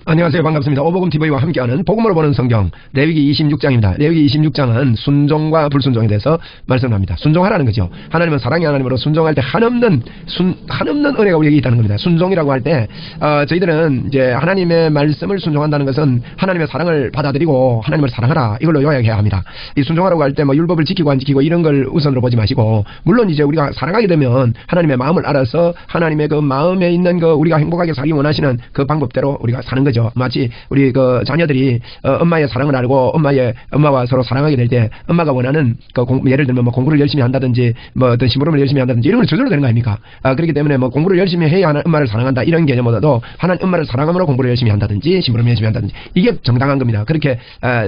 안녕하세요. 반갑습니다. 오복음TV와 함께하는 복음으로 보는 성경 레위기 26장입니다. 레위기 26장은 순종과 불순종에 대해서 말씀합니다. 순종하라는 거죠. 하나님은 사랑의 하나님으로 순종할 때 한없는 은혜가 우리에게 있다는 겁니다. 순종이라고 할 때 저희들은 이제 하나님의 말씀을 순종한다는 것은 하나님의 사랑을 받아들이고 하나님을 사랑하라 이걸로 요약해야 합니다. 이 순종하라고 할 때 뭐 율법을 지키고 안 지키고 이런 걸 우선으로 보지 마시고, 물론 이제 우리가 사랑하게 되면 하나님의 마음을 알아서 하나님의 그 마음에 있는 그 우리가 행복하게 살기 원하시는 그 방법대로 우리가 사는 거죠. 마치 우리 그 자녀들이 엄마의 사랑을 알고 엄마와 서로 사랑하게 될 때 엄마가 원하는 그 예를 들면 뭐 공부를 열심히 한다든지 뭐 어떤 심부름을 열심히 한다든지 이런 건 저절로 되는 거 아닙니까? 그렇기 때문에 뭐 공부를 열심히 해야 하는 엄마를 사랑한다 이런 개념보다도 하나님 엄마를 사랑함으로 공부를 열심히 한다든지 심부름을 열심히 한다든지 이게 정당한 겁니다. 그렇게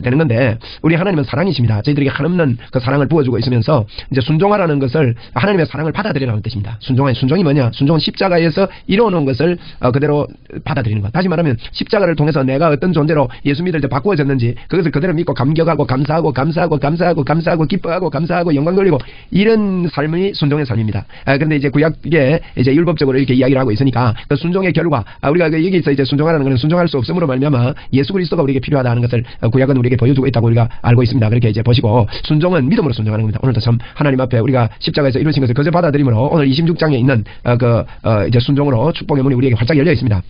되는 건데, 우리 하나님은 사랑이십니다. 저희들에게 한없는 그 사랑을 부어주고 있으면서 이제 순종하라는 것을 하나님의 사랑을 받아들이라는 뜻입니다. 순종이 뭐냐? 순종은 십자가에서 이루어놓은 것을 그대로 받아들이는 것. 다시 말하면 십자가를 통해서 내가 어떤 존재로 예수 믿을 때 바꾸어졌는지 그것을 그대로 믿고 감격하고 감사하고 기뻐하고 감사하고 영광 돌리고 이런 삶이 순종의 삶입니다. 그런데 이제 구약에 이제 율법적으로 이렇게 이야기를 하고 있으니까 그 순종의 결과, 우리가 여기서 이제 순종하라는 것은 순종할 수 없음으로 말미암아 예수 그리스도가 우리에게 필요하다는 것을 구약은 우리에게 보여주고 있다고 우리가 알고 있습니다. 그렇게 이제 보시고, 순종은 믿음으로 순종하는 겁니다. 오늘도 참 하나님 앞에 우리가 십자가에서 이루신 것을 거저 받아들임으로 오늘 26장에 있는 이제 순종으로 축복의 문이 우리에게 활짝 열려 있습니다.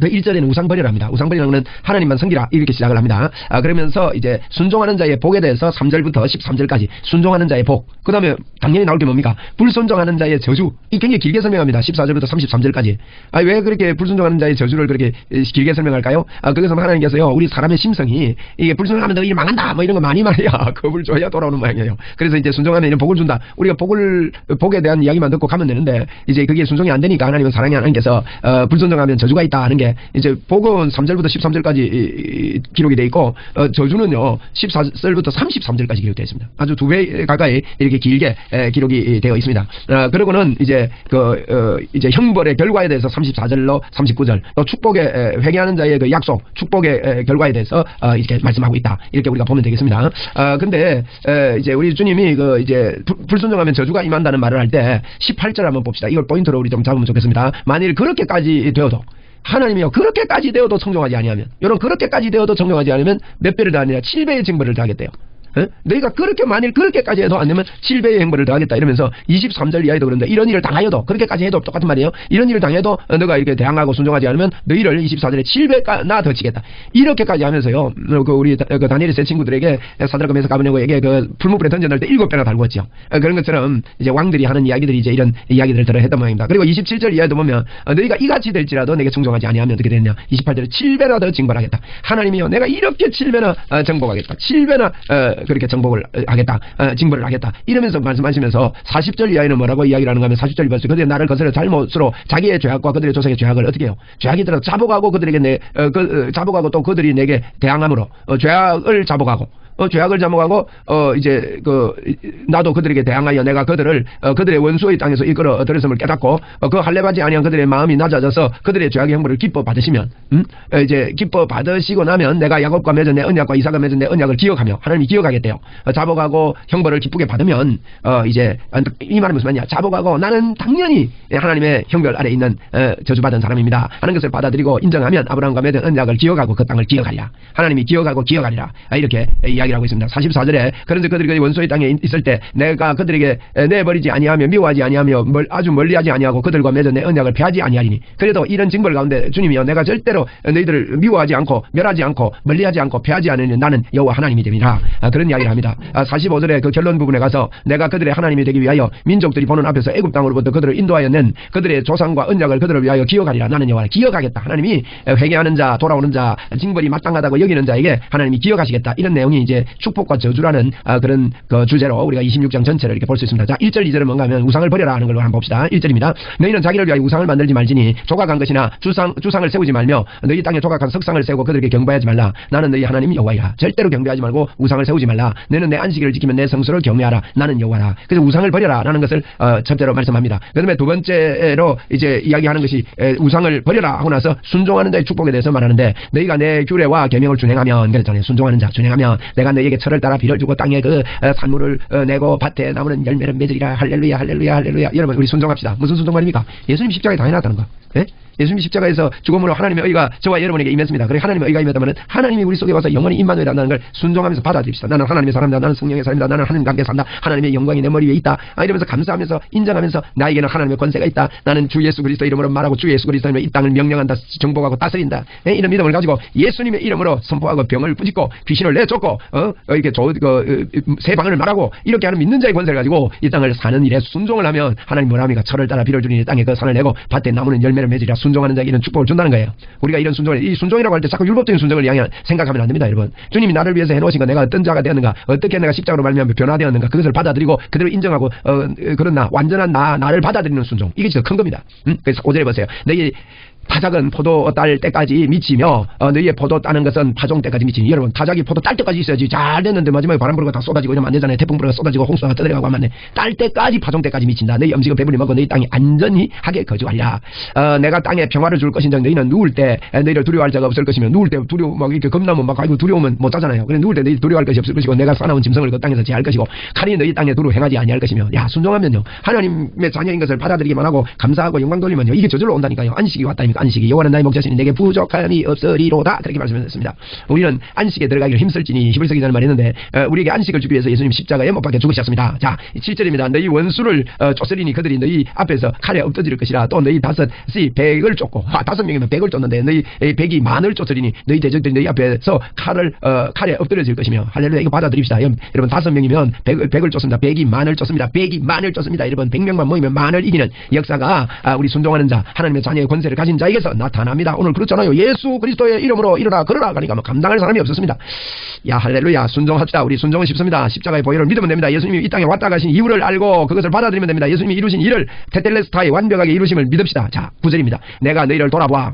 그 1절에는 우상 버리라 합니다. 우상 버리라는 것은 하나님만 섬기라 이렇게 시작을 합니다. 그러면서 이제 순종하는 자의 복에 대해서 3절부터 13절까지 순종하는 자의 복, 그 다음에 당연히 나올 게 뭡니까? 불순종하는 자의 저주, 이 굉장히 길게 설명합니다. 14절부터 33절까지. 왜 그렇게 불순종하는 자의 저주를 그렇게 길게 설명할까요? 그것은 하나님께서요, 우리 사람의 심성이 이게 불순종하면 너 일 망한다 뭐 이런 거 많이 말해야 겁을 줘야 돌아오는 모양이에요. 그래서 이제 순종하면 이런 복을 준다. 우리가 복에 대한 이야기만 듣고 가면 되는데, 이제 그게 순종이 안 되니까 하나님은 사랑의 하나님께서 불순종하면 저주가 있다 하는 게 이제 복은 3절부터 13절까지 기록이 되어 있고, 저주는요 14절부터 33절까지 기록되어 있습니다. 아주 2배 가까이 이렇게 길게 기록이 되어 있습니다. 그리고는 이제 이제 형벌의 결과에 대해서 34절로 39절, 또 축복에 회개하는 자의 그 약속, 축복의 결과에 대해서 이렇게 말씀하고 있다. 이렇게 우리가 보면 되겠습니다. 근데 이제 우리 주님이 이제 불순종하면 저주가 임한다는 말을 할 때 18절 한번 봅시다. 이걸 포인트로 우리 좀 잡으면 좋겠습니다. 만일 그렇게까지 되어도, 하나님이요 그렇게까지 되어도 청종하지 아니하면, 그렇게까지 되어도 청종하지 않으면 몇 배를 더하느냐? 7배의 징벌을 더하겠대요. 너희가 만일 그렇게까지 해도 안 되면 7배의 행벌을 더하겠다 이러면서 23절 이하에도 그런데, 이런 일을 당하여도, 그렇게까지 해도 똑같은 말이에요. 이런 일을 당해도 너가 이렇게 대항하고 순종하지 않으면 너희를 24절에 7배나 더 치겠다. 이렇게까지 하면서요, 우리 다니엘의 세 친구들에게 사드락과 메삭 아벤노고에게 풀무불에 던져넣을 때 7배나 달구었죠. 그런 것처럼 이제 왕들이 하는 이야기들이 이제 이런 이야기들을 들어 했던 모양입니다. 그리고 27절 이하에도 보면 너희가 이같이 될지라도 내게 청종하지 아니하면 어떻게 됐냐? 28절에 7배나 더 징벌하겠다. 하나님이요 내가 이렇게 7배나 정복하겠다. 7배나 그렇게 정복을 하겠다, 징벌을 하겠다 이러면서 말씀하시면서 40절 이하에는 뭐라고 이야기를 하는가 하면, 40절 이하에서 그들이 나를 거스려 잘못으로 자기의 죄악과 그들의 조상의 죄악을 어떻게 해요? 죄악이더라도 자복하고 그들에게 자복하고 또 그들이 내게 대항함으로 죄악을 자복하고 죄악을 자복하고 이제 나도 그들에게 대항하여 내가 그들의 원수의 땅에서 이끌어 들였음을 깨닫고 그 할례받지 아니한 그들의 마음이 낮아져서 그들의 죄악의 형벌을 기뻐 받으시면, 이제 기뻐 받으시고 나면 내가 야곱과 맺은 내 언약과 이삭과 맺은 내 언약을 기억하며, 하나님이 기억하겠대요. 자복하고 형벌을 기쁘게 받으면 이제 이 말은 무슨 말이냐? 자복하고 나는 당연히 하나님의 형벌 아래 있는 저주받은 사람입니다 하는 것을 받아들이고 인정하면 아브라함과 맺은 언약을 기억하고 그 땅을 기억하리라. 하나님이 기억하고 기억하리라. 이렇게 이야기를 하고 있습니다. 44절에 그런데 그들이 원수의 땅에 있을 때 내가 그들에게 내버리지 아니하며 미워하지 아니하며 아주 멀리하지 아니하고 그들과 맺은 내 언약을 폐하지 아니하리니, 그래도 이런 징벌 가운데 주님이여 내가 절대로 너희들을 미워하지 않고 멸하지 않고 멀리하지 않고 폐하지 않으니 나는 여호와 하나님이 됩니다. 그런 이야기를 합니다. 45절에 그 결론 부분에 가서 내가 그들의 하나님이 되기 위하여 민족들이 보는 앞에서 애굽 땅으로부터 그들을 인도하여 낸 그들의 조상과 언약을 그들을 위하여 기억하리라. 나는 여호와 기억하겠다. 하나님이 회개하는 자, 돌아오는 자, 징벌이 마땅하다고 여기는 자에게 하나님이 기억하시겠다. 이런 내용이 이제 축복과 저주라는 그런 주제로 우리가 26장 전체를 이렇게 볼 수 있습니다. 자, 1절 2절은 뭔가 하면 우상을 버려라 하는 걸로 한번 봅시다. 1절입니다. 너희는 자기를 위하여 우상을 만들지 말지니 조각한 것이나 주상을 세우지 말며 너희 땅에 조각한 석상을 세우고 그들에게 경배하지 말라. 나는 너희 하나님 여호와이라. 절대로 경배하지 말고 우상을 세우지 말라. 너는 내 안식일을 지키면 내 성수를 경외하라. 나는 여호와라. 그래서 우상을 버려라 라는 것을 첫째로 말씀합니다. 그 다음에 두 번째로 이제 이야기하는 것이 우상을 버려라 하고 나서 순종하는 자의 축복에 대해서 말하는데, 너희가 내 규례와 계명을 준행하면, 그랬잖아요. 순종하는 자 준행하면 내가 너희에게 철을 따라 비를 주고 땅에 산물을 내고 밭에 나무는 열매를 맺으리라. 할렐루야 할렐루야 할렐루야. 여러분 우리 순종합시다. 무슨 순종 말입니까? 예수님 십자가에 당해놨다는 거. 예? 예수님이 십자가에서 죽음으로 하나님의 의가 저와 여러분에게 임했습니다. 그리고 하나님의 의가 임했다면 하나님이 우리 속에 와서 영원히 임마누엘이라는 걸 순종하면서 받아들입시다. 나는 하나님의 사람이다. 나는 성령의 사람이다. 나는 하나님과 함께 산다. 하나님의 영광이 내 머리 위에 있다. 이러면서 감사하면서 인정하면서 나에게는 하나님의 권세가 있다. 나는 주 예수 그리스도 이름으로 말하고 주 예수 그리스도 이름으로 이 땅을 명령한다. 정복하고 다스린다. 예? 이런 믿음을 가지고 예수님의 이름으로 선포하고 병을 부짓고 귀신을 내쫓고 이렇게 새 방언을 말하고 이렇게 하는 믿는 자의 권세를 가지고 이 땅을 사는 일에 순종을 하면 하나님 뭐랍니까? 철을 따라 비를 주니 땅에 그 산을 내고 밭에 나무는 열매를 맺으리라. 순종하는 자에게 이런 축복을 준다는 거예요. 우리가 이런 순종을, 이 순종이라고 할 때 자꾸 율법적인 순종을 생각하면 안 됩니다, 여러분. 주님이 나를 위해서 해놓으신 거 내가 어떤 자가 되었는가, 어떻게 내가 십자가로 말미암아 변화되었는가, 그것을 받아들이고 그대로 인정하고 그런 완전한 나를 받아들이는 순종, 이게 진짜 큰 겁니다. 그래서 5절에 보세요. 너희 타작은 포도 딸 때까지 미치며 너희의 포도 따는 것은 파종 때까지 미치니. 여러분, 타작이 포도 딸 때까지 있어야지 잘 됐는데 마지막에 바람 불고 다 쏟아지고 이러면 안 되잖아요. 태풍 불고 쏟아지고 홍수가 떠내려가고 하면 딸 때까지 파종 때까지 미친다. 너희 음식을 배불리 먹고 너희 땅이 안전히 하게 거주하리라. 내가 땅에 평화를 줄 것인즉 너희는 누울 때 너희를 두려워할 자가 없을 것이며, 누울 때 두려워 막 이렇게 겁나면 막 아이고 두려우면 못 자잖아요. 그래 누울 때 너희 두려워할 것이 없을 것이고 내가 쌓아놓은 짐승을 그 땅에서 제할 것이고 칼이 너희 땅에 두루 행하지 아니할 것이며. 야, 순종하면요 하나님의 자녀인 것을 받아들이기만 하고 감사하고 영광 돌리면요 이게 저절로 온다니까요. 안식이 왔다니까. 안식이 여호와는 나의 목자시니 내게 부족함이 없으리로다. 그렇게 말씀하셨습니다. 우리는 안식에 들어가기를 힘쓸지니 히브리서 기자는 말했는데 우리에게 안식을 주기 위해서 예수님 십자가에 못 박혀 죽으셨습니다. 자, 7절입니다. 너희 원수를 쫓으리니 그들이 너희 앞에서 칼에 엎드질 것이라. 또 너희 다섯이 백을 쫓고 5명이면 백을 쫓는데 너희 백이 만을 쫓으리니 너희 대적들이 너희 앞에서 칼에 엎드려질 것이며. 할렐루야. 이거 받아들입시다. 여러분 5명이면 백을 쫓습니다. 백이 만을 쫓습니다. 백이 만을 쫓습니다. 여러분 100명만 모이면 만을 이기는 역사가 우리 순종하는 자 하나님의 자녀의 권세를 가진 자에게서 나타납니다. 오늘 그렇잖아요. 예수 그리스도의 이름으로 일어나 걸어라 그러니까 뭐 감당할 사람이 없었습니다. 야, 할렐루야. 순종합시다. 우리 순종은 쉽습니다. 십자가의 보혈을 믿으면 됩니다. 예수님이 이 땅에 왔다 가신 이유를 알고 그것을 받아들이면 됩니다. 예수님이 이루신 일을 테텔레스타의 완벽하게 이루심을 믿읍시다. 자, 9절입니다. 내가 너희를 돌보아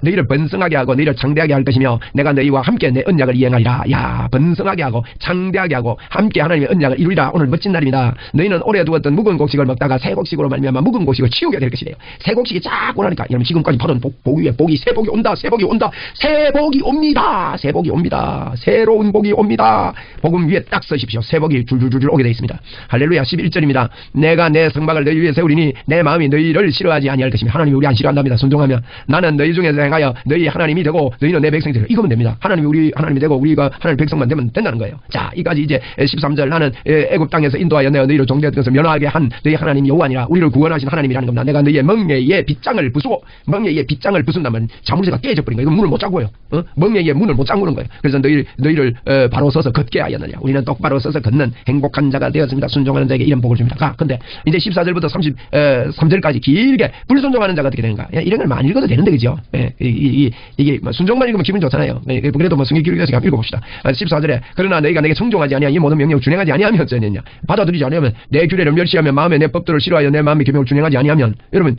너희를 번성하게 하고 너희를 창대하게 할 것이며 내가 너희와 함께 내 언약을 이행하리라. 야, 번성하게 하고 창대하게 하고 함께 하나님의 언약을 이루리라. 오늘 멋진 날입니다. 너희는 오래 두었던 묵은 곡식을 먹다가 새 곡식으로 말미암아 묵은 곡식을 치우게 될 것이래요. 새 곡식이 자꾸 나니까 여러분 지금까지 받은 복 위에 복이 새 복이 온다. 새 복이 온다. 새 복이 옵니다. 새 복이 옵니다. 새로운 복이 옵니다. 복음 위에 딱 서십시오. 새 복이 줄줄줄줄 오게 되어 있습니다. 할렐루야. 11절입니다. 내가 내 성막을 너희 위에 세우리니 내 마음이 너희를 싫어하지 아니할 것이며. 하나님이 우리 안 싫어한답니다. 순종하면 나는 너희 중에서 행하여 너희 하나님이 되고 너희는 내 백성이 되리라. 이거면 됩니다. 하나님이 우리 하나님이 되고 우리가 하나님 백성만 되면 된다는 거예요. 자, 이까지 이제 13절 나는 애굽 땅에서 인도하여 내어 너희를 종되었던 것을 면하게 한 너희 하나님 여호와니라. 우리를 구원하신 하나님이라는 겁니다. 내가 너희의 멍에의 빗장을 부수고 멍에의 빗장을 부순다면 자물쇠가 깨져버린 거예요. 이건 문을 못 잠궈요. 멍에의 문을 못 잠그는 거예요. 그래서 너희를 바로 서서 걷게 하였느냐. 우리는 똑바로 서서 걷는 행복한 자가 되었습니다. 순종하는 자에게 이런 복을 줍니다. 근데 이제 14절부터 33절까지 길게 불순종하는 자가 어떻게 되는가. 이런 걸 많이 읽어도 되는데 그죠? 이게 순종만 읽으면 기분 좋잖아요. 그래도 뭐 성경 기록에서 한번 읽어봅시다. 14절에 그러나 너희가 내게 청종하지 아니하니 이 모든 명령을 준행하지 아니하면 어쩌느냐. 받아들이지 아니하면 내 규례를 멸시하며 마음에 내 법도를 싫어하여 내 마음의 계명을 준행하지 아니하면. 여러분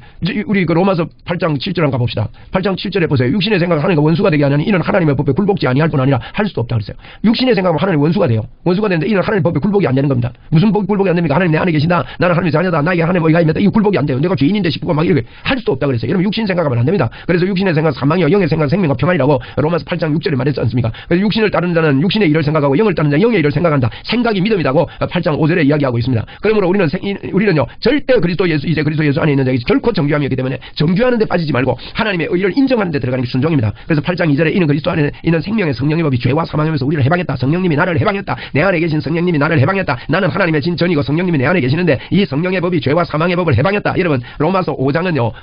우리 그 로마서 8장 7절 한번 가봅시다. 8장 7절에 보세요. 육신의 생각을 하나님과 원수가 되게 하느니 이는 하나님의 법에 굴복지 아니할 뿐 아니라 할 수도 없다 그랬어요. 육신의 생각하면 하나님 원수가 돼요. 원수가 되는데 이는 하나님의 법에 굴복이 안 되는 겁니다. 무슨 굴복이 안 됩니까? 하나님 내 안에 계신다. 나는 하나님의 자녀다. 나에게 하나님의 의가 있다. 이거 굴복이 안 돼요. 내가 죄인인데 싶고 막 이렇게 할 수도 없다 그랬어요. 여러분 육신 생각하면 안 됩니다. 그래서 육신의 생각 사망이요 영의 생각 생명과 평안이라고 로마서 8장 6절에 말했지 않습니까? 그래서 육신을 따르는 자는 육신의 일을 생각하고 영을 따르는 자는 영의 일을 생각한다. 생각이 믿음이라고 8장 5절에 이야기하고 있습니다. 그러므로 우리는요 절대 그리스도 예수 안에 있는 자에게 결코 정죄함이었기 때문에 정죄하는 데 빠지지 말고 하나님의 의를 인정하는 데 들어가는 게 순종입니다. 그래서 8장 2절에 이는 그리스도 안에 있는 생명의 성령의 법이 죄와 사망에서 우리를 해방했다. 성령님이 나를 해방했다. 내 안에 계신 성령님이 나를 해방했다. 나는 하나님의 진전이고 성령님이 내 안에 계시는데 이 성령의 법이 죄와 사망의 법을 해방했다. 여러분 로마서 5장은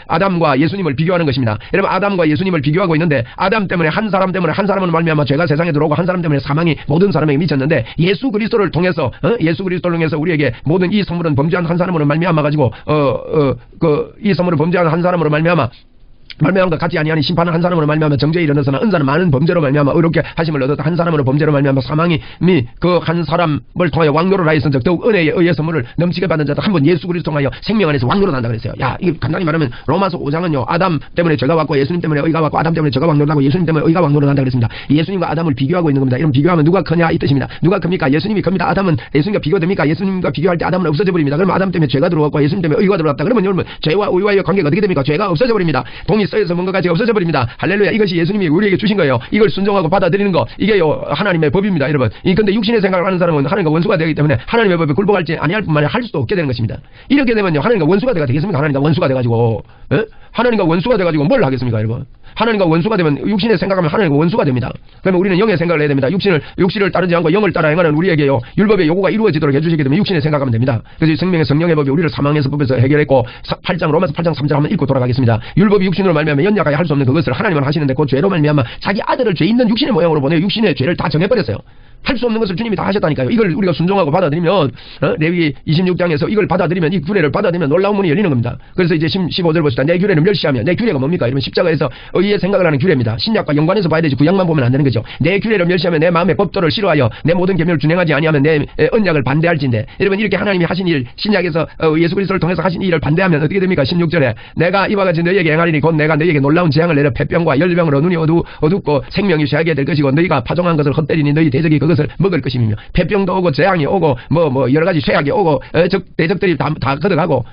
아담과 예수님을 비교하는 것입니다. 여러분 아담과 예수님을 비교하고 있는데 아담 때문에 한 사람은 말미암아 죄가 세상에 들어오고 한 사람 때문에 사망이 모든 사람에게 미쳤는데 예수 그리스도를 통해서 우리에게 모든 이 선물은 범죄한 한 사람으로 말미암아 가지고 이 선물을 범죄한 한 사람으로 말미암아 것 같지 아니하니 심판은 한 사람으로 말미암아 정죄에 이르렀으나 은사는 많은 범죄로 말미암아 의롭게 하심을 얻었다. 한 사람으로 범죄로 말미암아 사망이 그 한 사람을 통하여 왕노를 하였은즉 더욱 은혜에 의해 선물을 넘치게 받은 자도 한 번 예수 그리스도 통하여 생명 안에서 왕노를 한다 그랬어요. 야, 이게 간단히 말하면 로마서 5장은요 아담 때문에 죄가 왔고 예수님 때문에 의가 왔고 아담 때문에 죄가 왕노를 하고 예수님 때문에 의가 왕노를 한다 그랬습니다. 예수님과 아담을 비교하고 있는 겁니다. 이런 비교하면 누가 크냐 이 뜻입니다. 누가 큽니까? 예수님이 큽니다. 아담은 예수님과 비교됩니까? 예수님과 비교할 때 아담은 없어져 버립니다. 그러면 아담 때문에 죄가 들어왔고 예수님 때문에 의가 들어왔다. 그러면 여러분 죄와 의와의 관계가 어떻게 됩니까? 죄가 없어져 버립니다. 동이 써서 뭔가 가치가 없어져 버립니다. 할렐루야. 이것이 예수님이 우리에게 주신 거예요. 이걸 순종하고 받아들이는 거, 이게요 하나님의 법입니다, 여러분. 근데 육신의 생각을 하는 사람은 하나님과 원수가 되기 때문에 하나님의 법에 굴복할지 아니할 뿐만 아니라 할 수도 없게 되는 것입니다. 이렇게 되면요 하나님과 원수가 되겠습니까? 하나님과 원수가 돼가지고 하나님과 원수가 돼가지고 뭘 하겠습니까, 여러분? 하나님과 원수가 되면 육신의 생각하면 하나님과 원수가 됩니다. 그러면 우리는 영의 생각을 해야 됩니다. 육신을 따르지 않고 영을 따라 행하는 우리에게요 율법의 요구가 이루어지도록 해주시기 때문에 육신의 생각하면 됩니다. 그래서 생명의 성령의 법이 우리를 사망에서 법에서 해결했고 8장 로마서 8장 3절 한번 읽고 돌아가겠습니다. 율법이 육신으로 말미암아 연약하게 할 수 없는 그것을 하나님은 하시는데 그 죄로 말미암아 자기 아들을 죄 있는 육신의 모양으로 보내 육신의 죄를 다 정해버렸어요. 할 수 없는 것을 주님이 다 하셨다니까요. 이걸 우리가 순종하고 받아들이면 레위기 26장에서 이걸 받아들이면 이 규례를 받아들이면 놀라운 문이 열리는 겁니다. 그래서 이제 15절 보시다. 내 규례를 멸시하면 내 규례가 뭡니까? 이러면 십자가에서 의의 생각을 하는 규례입니다. 신약과 연관해서 봐야 되지 구약만 보면 안 되는 거죠. 내 규례를 멸시하면 내 마음의 법도를 싫어하여 내 모든 계명을 준행하지 아니하면 내 언약을 반대할진대. 여러분 이렇게 하나님이 하신 일 신약에서 예수 그리스도를 통해서 하신 일을 반대하면 어떻게 됩니까? 16절에 내가 이와 같이 너희에게 행하리니 곧 내가 너희에게 놀라운 재앙을 내려 폐병과 열병으로 눈이 어둡고 생명이 쇠하게 될 것이고 너희가 파종한 것을 헛되리니 너희 대적이 그것을 먹을 것이며 폐병도 오고 재앙이 오고 뭐 여러 가지 쇠약이 오고 대적들이 다 걷어가고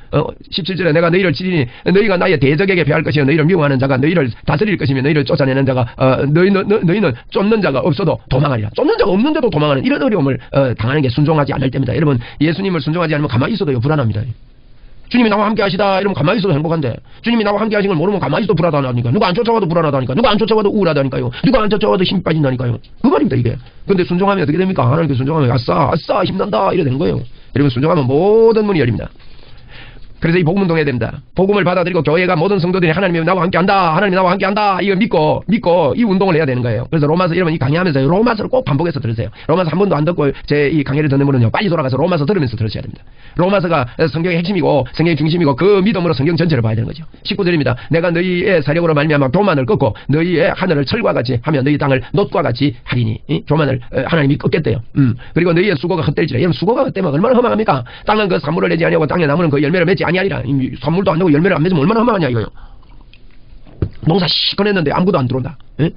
17절에 내가 너희를 치리니 너희가 나의 대적에게 배할 것이요 너희를 미워하는 자가 너희를 다스릴 것이며 너희를 쫓아내는 자가 너희는 쫓는 자가 없어도 도망하리라. 쫓는 자가 없는데도 도망하는 이런 어려움을 당하는 게 순종하지 않을 때입니다. 여러분 예수님을 순종하지 않으면 가만히 있어도요 불안합니다. 주님이 나와 함께 하시다 이러면 가만히 있어도 행복한데 주님이 나와 함께 하신 걸 모르면 가만히 있어도 불안하다니까. 누가 안 쫓아와도 불안하다니까. 누가 안 쫓아와도 우울하다니까요. 누가 안 쫓아와도 힘이 빠진다니까요. 그 말입니다 이게. 근데 순종하면 어떻게 됩니까? 하나님께 순종하면 아싸 힘난다 이래 되는 거예요. 여러분 순종하면 모든 문이 열립니다. 그래서 이 복음 운동해야 됩니다. 복음을 받아들이고 교회가 모든 성도들이 하나님이 나와 함께한다. 하나님이 나와 함께한다. 이걸 믿고 이 운동을 해야 되는 거예요. 그래서 로마서 여러분 이 강의하면서 로마서를 꼭 반복해서 들으세요. 로마서 한 번도 안 듣고 제 이 강의를 듣는 분은요. 빨리 돌아가서 로마서 들으면서 들으셔야 됩니다. 로마서가 성경의 핵심이고 성경의 중심이고 그 믿음으로 성경 전체를 봐야 되는 거죠. 19절입니다. 내가 너희의 사력으로 말미암아 교만을 꺾고 너희의 하늘을 철과 같이 하며 너희 땅을 놋과 같이 하리니 교만을 하나님이 꺾겠대요. 그리고 너희의 수고가 헛될지라. 여러분 수고가 헛되면 얼마나 허망합니까? 땅은 그 산물을 내지 아니하고 땅에 나무는 그 열매를 맺지 아니하리라. 산물도 안 내고 열매를 안 맺으면 얼마나 허망하냐 이거요. 농사 시커냈는데 아무도 안 들어온다. 에?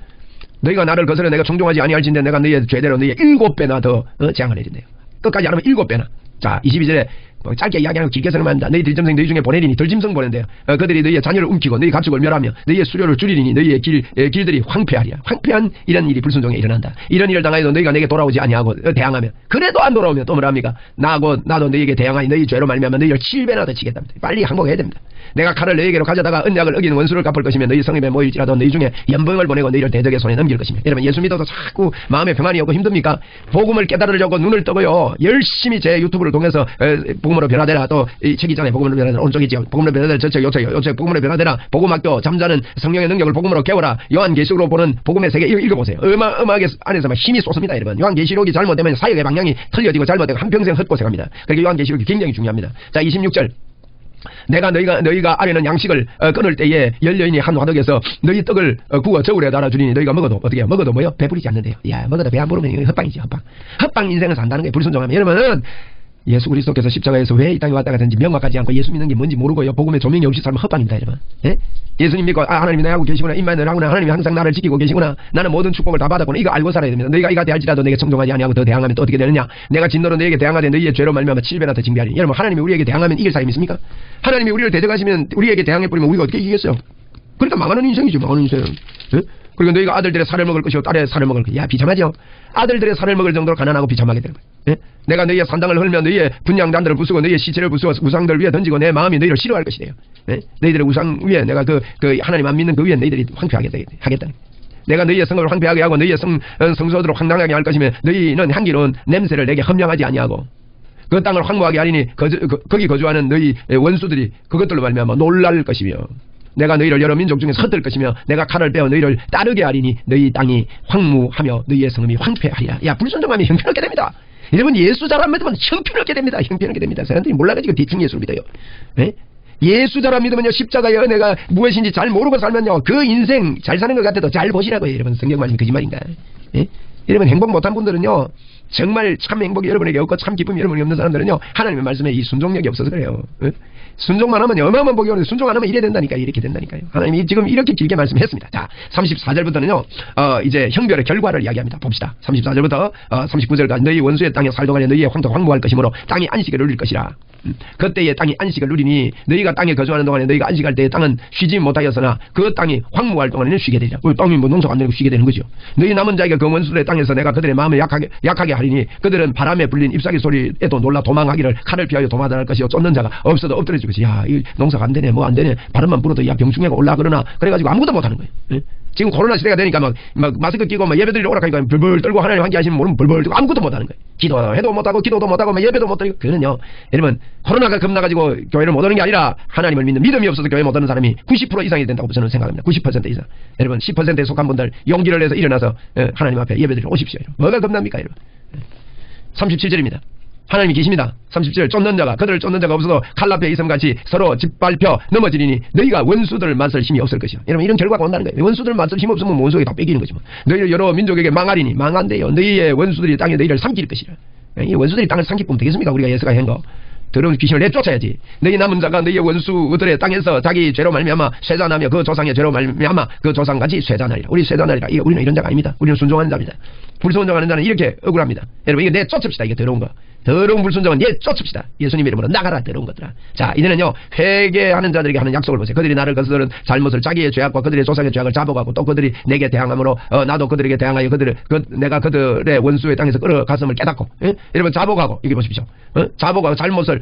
너희가 나를 거스려 내가 청종하지 아니할진대 내가 너희의 죄대로 너희의 7배나 더 재앙을 내린대요. 끝까지 안 하면 7배나. 자 22절에 뭐 짧게 이야기하고 길게 설명합니다. 너희 들짐승 너희 중에 보내리니 들짐승 보낸대요. 그들이 너희의 자녀를 움키고 너희 가축을 멸하며 너희의 수료를 줄이리니 너희의 길들이 황폐하리라. 황폐한 이런 일이 불순종에 일어난다. 이런 일을 당하여도 너희가 내게 돌아오지 아니하고 대항하면 그래도 안 돌아오면 또 뭐랍니까? 나도 너희에게 대항하니 너희 죄로 말미암아 너희를 7배나 더 치겠답니다. 빨리 항복해야 됩니다. 내가 칼을 너희에게로 가져다가 언약을 어기는 원수를 갚을 것이며 너희 성읍에 모일지라도 너희 중에 연병을 보내고 너희를 대적의 손에 넘길 것이며. 여러분 예수 믿어도 자꾸 마음에 평안이 오고 힘듭니까? 복음을 깨달으려고 눈을 뜨고요 열심히 제 유튜브를 통해서 복음으로 변화되라. 또 이 책 있잖아요. 복음으로 변화되라. 오른쪽이죠. 복음으로 변화되라. 저쪽 요책 복음으로 변화되라. 복음학교 잠자는 성령의 능력을 복음으로 깨워라. 요한계시록으로 보는 복음의 세계 읽어보세요. 음악 안에서 막 힘이 쏟습니다. 여러분 요한계시록이 잘못되면 사역의 방향이 틀려지고 잘못되고 한평생 헛고생합니다. 그러니까 요한계시록이 굉장히 중요합니다. 자 26절 내가 너희가 아래는 양식을 끊을 때에 열려있니 한 화덕에서 너희 떡을 구워 저울에 달아주리니 너희가 먹어도 어떻게 해요? 먹어도 뭐요? 배부르지 않는데요. 야 먹어도 배 안 부르면 이거 헛방이지 헛방 인생을 산다는 게 불순종하면. 여러분은 예수 그리스도께서 십자가에서 왜 이 땅에 왔다 갔는지 명확하지 않고 예수 믿는 게 뭔지 모르고요 복음의 조명이 없이 살면 헛방입니다. 여러분 예? 예수님 믿고 하나님이 나하고 계시구나 입만을 하구나 하나님이 항상 나를 지키고 계시구나 나는 모든 축복을 다 받았구나 이거 알고 살아야 됩니다. 너희가 이가 대할지라도 내게 청종하지 아니하고 더 대항하면 또 어떻게 되느냐? 내가 진노로 너희에게 대항하되 너희의 죄로 말미암아 7배나 더 징계하리니. 여러분 하나님이 우리에게 대항하면 이길 사람이 있습니까? 하나님이 우리를 대적하시면 우리에게 대항해버리면 우리가 어떻게 이기겠어요? 그러니까 망하는 인생이죠. 망하는 인생. 예? 그리고 너희가 아들들의 살을 먹을 것이요 딸의 살을 먹을 것이요. 야 비참하죠. 아들들의 살을 먹을 정도로 가난하고 비참하게 되는 거예요. 예? 내가 너희의 산당을 헐며 너희의 분향단들을 부수고 너희의 시체를 부수어 우상들 위에 던지고 내 마음이 너희를 싫어할 것이래요. 예? 너희들의 우상 위에 내가 그 하나님 안 믿는 그 위에 너희들이 황폐하게 하겠다. 내가 너희의 성을 황폐하게 하고 너희의 성소들을 황당하게 할 것이며 너희는 향기로운 냄새를 내게 험량하지 아니하고 그 땅을 황무하게 하리니 거기 거주하는 너희 원수들이 그것들로 말미암아 놀랄 것이며 내가 너희를 여러 민족 중에서 흩을 것이며 내가 칼을 빼어 너희를 따르게 하리니 너희 땅이 황무하며 너희의 성읍이 황폐하리라. 야 불순종하면 형편없게 됩니다. 여러분 예수 잘 안 믿으면 형편없게 됩니다. 형편없게 됩니다. 사람들이 몰라가지고 대충 예수를 믿어요. 에? 예수 잘 안 믿으면요 십자가의 은혜가 무엇인지 잘 모르고 살면요 그 인생 잘 사는 것 같아도 잘 보시라고요. 여러분 성경 말씀 거짓말인가? 에? 여러분 행복 못한 분들은요 정말 참 행복이 여러분에게 없고 참 기쁨이 여러분에게 없는 사람들은요, 하나님의 말씀에 이 순종력이 없어서 그래요. 순종만 하면 어마어마한 복이 오는데 순종 안 하면 이래 된다니까요. 이렇게 된다니까요. 하나님이 지금 이렇게 길게 말씀했습니다. 자, 34절부터는요 이제 형별의 결과를 이야기합니다. 봅시다. 34절부터 39절까지 너희 원수의 땅에 살동하여 너희의 황토 황무할 것이므로 땅이 안식을 누릴 것이라. 그때에 땅이 안식을 누리니 너희가 땅에 거주하는 동안에 너희가 안식할 때에 땅은 쉬지 못하였으나 그 땅이 황무할 동안에는 쉬게 되리라. 땅이 뭐 농사가 안 되고 쉬게 되는 거죠. 너희 남은 자에게 그 원수들의 땅에서 내가 그들의 마음을 약하게 하리니 그들은 바람에 불린 잎사귀 소리에도 놀라 도망하기를 칼을 피하여 도망할 것이요 쫓는 자가 없어도 엎드려질 것이. 야, 이 농사가 안 되네, 뭐 안 되네, 바람만 불어도 야 병충해가 올라 그러나 그래가지고 아무것도 못 하는 거예요. 예? 지금 코로나 시대가 되니까 막 마스크 끼고 막 예배드리러 오락하니까 벌벌 떨고 하나님 함께 하시면 모르면 벌벌 떨고 아무것도 못 하는 거예요. 기도해도 못 하고 기도도 못 하고 예배도 못 드리고. 그거는요, 여러분 코로나가 겁나가지고 교회를 못 오는 게 아니라 하나님을 믿는 믿음이 없어서 교회 못 오는 사람이 90% 이상이 된다고 저는 생각합니다. 90% 이상. 여러분 10%에 속한 분들 용기를 내서 일어나서 하나님 앞에 예배드리러 오십시오. 여러분. 뭐가 겁납니까 여러분. 37절입니다. 하나님이 계십니다. 37절 쫓는 자가 그들을 쫓는 자가 없어도 칼라페 이섬같이 서로 짓밟혀 넘어지리니 너희가 원수들 맞설 힘이 없을 것이야. 여러분 이런 결과가 온다는 거예요. 원수들 맞설 힘 없으면 원수에게 다 뺏기는 거지 뭐. 너희를 여러 민족에게 망하리니 망한대요. 너희의 원수들이 땅에 너희를 삼킬 것이라. 이 원수들이 땅을 삼키면 되겠습니까? 우리가 예수가 한 거. 더러운 귀신을 내쫓아야지. 너희 남은 자가 너희의 원수들의 땅에서 자기 죄로 말미암아 쇠잔하며 그 조상의 죄로 말미암아 그 조상같이 쇠잔하리라. 우리 쇠잔하리라. 우리는 이런 자가 아닙니다. 우리는 순종하는 자입니다. 불순종하는 자는 이렇게 억울합니다. 여러분 이거 내쫓읍시다. 이게 더러운 거. 더러운 불순종은 내쫓읍시다. 예수님 이름으로 나가라 더러운 것들아. 자, 이제는요 회개하는 자들에게 하는 약속을 보세요. 그들이 나를 거스르는 잘못을 자기의 죄악과 그들의 조상의 죄악을 자복하고 또 그들이 내게 대항함으로 나도 그들에게 대항하여 내가 그들의 원수의 땅에서 끌어갔음을 깨닫고. 예? 여러분 자복하고 여기 보십시오. 자복하고 잘못을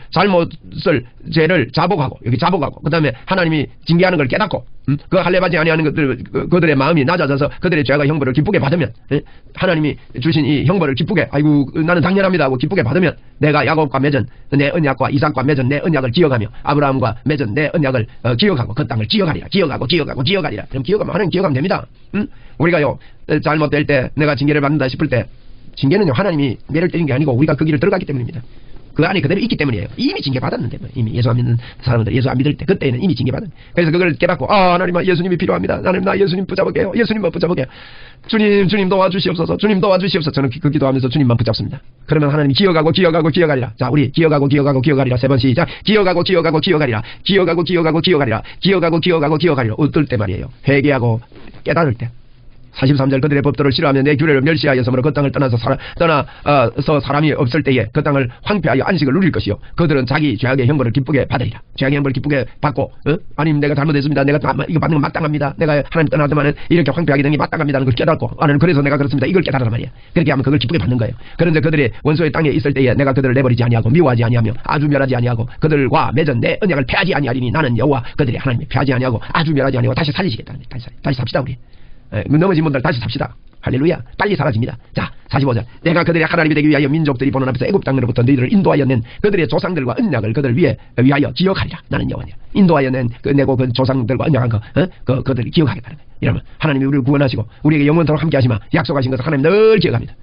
죄를 자복하고 여기 자복하고 그 다음에 하나님이 징계하는 걸 깨닫고 그 할례받지 아니하는 그들의 마음이 낮아져서 그들의 죄악과 형벌을 기쁘게 받으면 하나님이 주신 이 형벌을 기쁘게 아이고 나는 당연합니다 하고 기쁘게 받으면 내가 야곱과 맺은 내 언약과 이삭과 맺은 내 언약을 기억하며 아브라함과 맺은 내 언약을 기억하고 그 땅을 기억하리라. 기억하리라. 그럼 기억하면 하나님 기억하면 됩니다. 우리가요 잘못될 때 내가 징계를 받는다 싶을 때 징계는요 하나님이 매를 때린 게 아니고 우리가 그 길을 들어갔기 때문입니다. 그 안에 그대로 있기 때문이에요. 이미 징계받았는데 뭐. 이미 예수 안 믿는 사람들 예수 안 믿을 때 그때는 이미 징계받은. 그래서 그걸 깨닫고 하나님 예수님이 필요합니다. 하나님 나 예수님 붙잡을게요. 예수님만 붙잡을게요. 주님 도와주시옵소서. 주님 도와주시옵소서. 저는 그 기도하면서 주님만 붙잡습니다. 그러면 하나님이 기억하리라. 자, 우리 기억하리라. 세 번 시작. 기억하리라. 어떨 때 말이에요. 회개하고 깨달을 때. 43절 그들의 법도를 싫어하며 내 규례를 멸시하였으므로 그 땅을 떠나서 사람이 없을 때에 그 땅을 황폐하여 안식을 누릴 것이요 그들은 자기 죄악의 형벌을 기쁘게 받으리라. 죄악의 형벌을 기쁘게 받고 아님 내가 잘못했습니다. 내가 이거 받는 건 마땅합니다. 내가 하나님 떠나더만은 이렇게 황폐하게 된 게 마땅합니다는 걸 깨닫고 나는 그래서 내가 그렇습니다. 이걸 깨달으란 말이야. 그렇게 하면 그걸 기쁘게 받는 거예요. 그런데 그들이 원수의 땅에 있을 때에 내가 그들을 내버리지 아니하고 미워하지 아니하며 아주 멸하지 아니하고 그들과 맺은 내 언약을 폐하지 아니하리니 나는 여호와 그들이 하나님이 폐하지 아니하고 아주 멸하지 아니하고 다시 살리시겠다. 다시 삽시다 우리. 넘어진 분들 다시 삽시다. 할렐루야. 빨리 사라집니다. 자, 45절. 내가 그들의 하나님이 되기 위하여 민족들이 보는 앞에서 애굽 땅으로부터 너희들을 인도하여 낸 그들의 조상들과 언약을 그들 위하여 기억하리라. 나는 여호와니라. 인도하여 내고 그 조상들과 언약한 그들을 기억하겠다는 거예요. 여러분, 하나님이 우리를 구원하시고 우리에게 영원토록 함께 하시마 약속하신 것을 하나님 늘 기억합니다.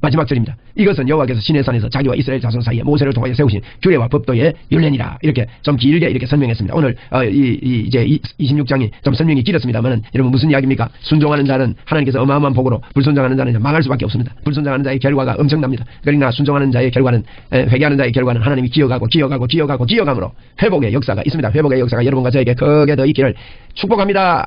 마지막 절입니다. 이것은 여호와께서 시내산에서 자기와 이스라엘 자손 사이에 모세를 통하여 세우신 규례와 법도의 율례니라. 이렇게 좀 길게 이렇게 설명했습니다. 오늘 이제 26장이 좀 설명이 길었습니다만은 여러분 무슨 이야기입니까? 순종하는 자는 하나님께서 어마어마한 복으로 불순종하는 자는 망할 수밖에 없습니다. 불순종하는 자의 결과가 엄청납니다. 그러나 순종하는 자의 결과는 회개하는 자의 결과는 하나님이 기억함으로 회복의 역사가 있습니다. 회복의 역사가 여러분과 저에게 크게 더 있기를 축복합니다.